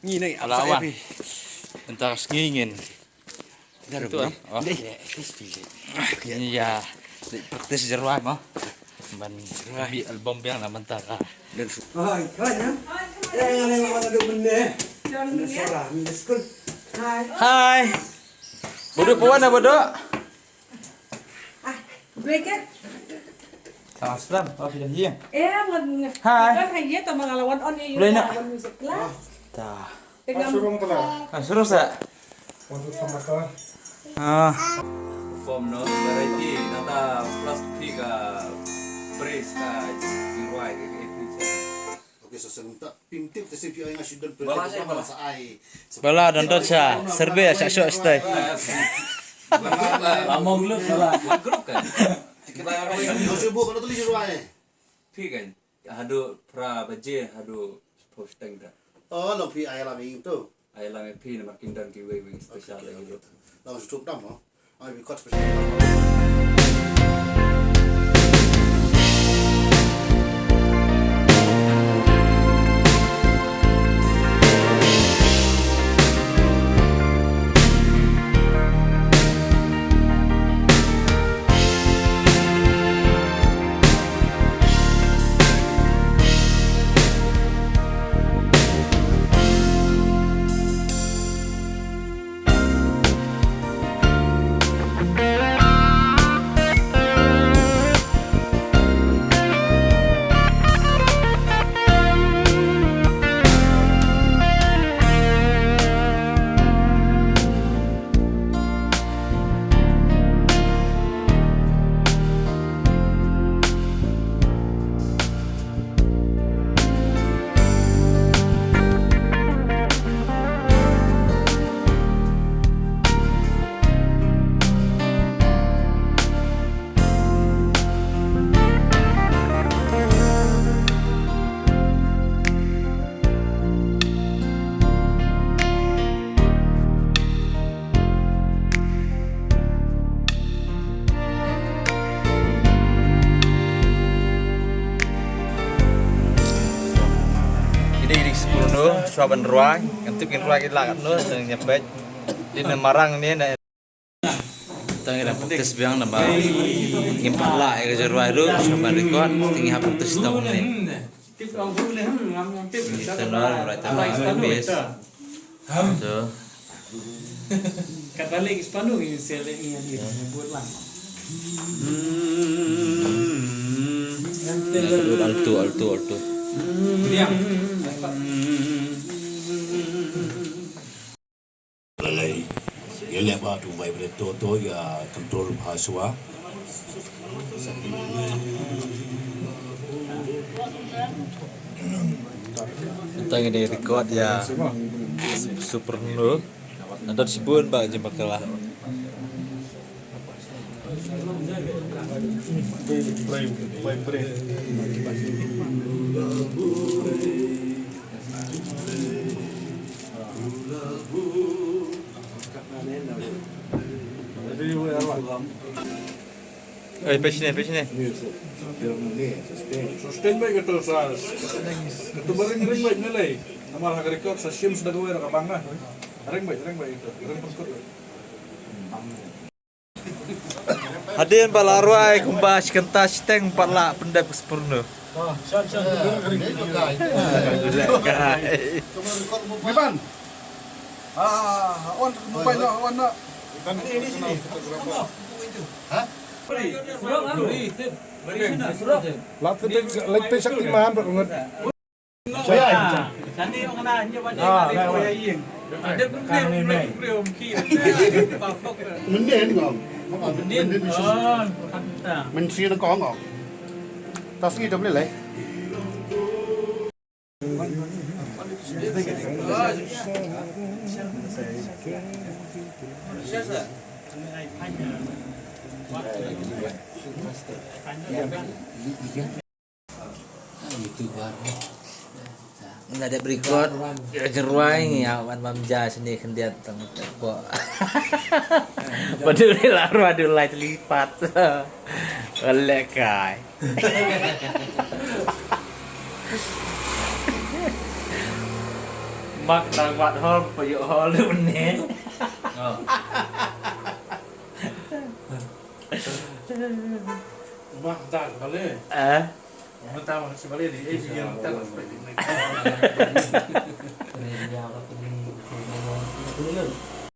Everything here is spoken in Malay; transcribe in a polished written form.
Ngine Alawan. Entar ngingin. Itu ah. Oh. Ini ya praktis jeruan mo. Man bi album yang naman ta ka. Hai, kanya. Yang ada yang ada benda. Sekolah, di sekolah. Hai. Hai. Bodoh puan bodoh. Berikan. Salam, oh sudah iya. Mình Hai. có thằng với tao mà là one on you Boleh nak? one music class. Tah. Surong telah. Suruh sa. Untuk sama kau. Ah. Form no variety nata plastik ka brace ka ruai ke Oke, sesentak pintik tesipi yang asyik dan Balas ai, balas. Bala dan sa serbe sa so stay. Lamong lu salah. Grup kan. Kita Kau sibuk kalau tulis ruai. pi kan. Hadu pra baje hadu posting dah. Oh, lo pi ayah lami itu. Ai lang pi na makin dan ki wei special lagi. Lalu tutup dam, oh. Ay, bikot spesial. Ini 10 no, saban ruang, untuk ruang kita kan no, yang nyepet. Di Marang ni na tangi na praktis biang na ba. Ngimpat la ke jeruan itu saban rekod tinggi praktis tahun ni. Tenor berarti habis. So, Kata lagi sepandu ini saya lagi yang dia buat lah. alto. Diam. Lalai. Ia lepas tu vibrate toto ya control bahasa. Tentang ini record ya super no. Nanti disebut Pak jembat kalah. Pesini. Sustain baik itu sas. Itu ring baik nilai. Amal hak record sa sim sudah gawe ra bangga. Ring baik itu. Ring perkut. Hadirin balarwai kumbas kentas teng pala pendap sempurna. Bipan. On lupa no, on no. Ini sini. Hah? Latih Saktiman banget. Tadi orang kena hanya pada kali yang ada problem ki. Mendin kau. Mendin. Oh, kata. Menteri nak kau kau. Tas ni dah boleh lah. Itu baru. Nggak ada berikut jeruang ya wan mamja sini kendiat tang po. Padahal laru ada light lipat. Oleh kai. Mak đang vặt hol, phải dụ hol luôn nè. Mantap kali. À. Mantap sekali di Asian kita seperti ini.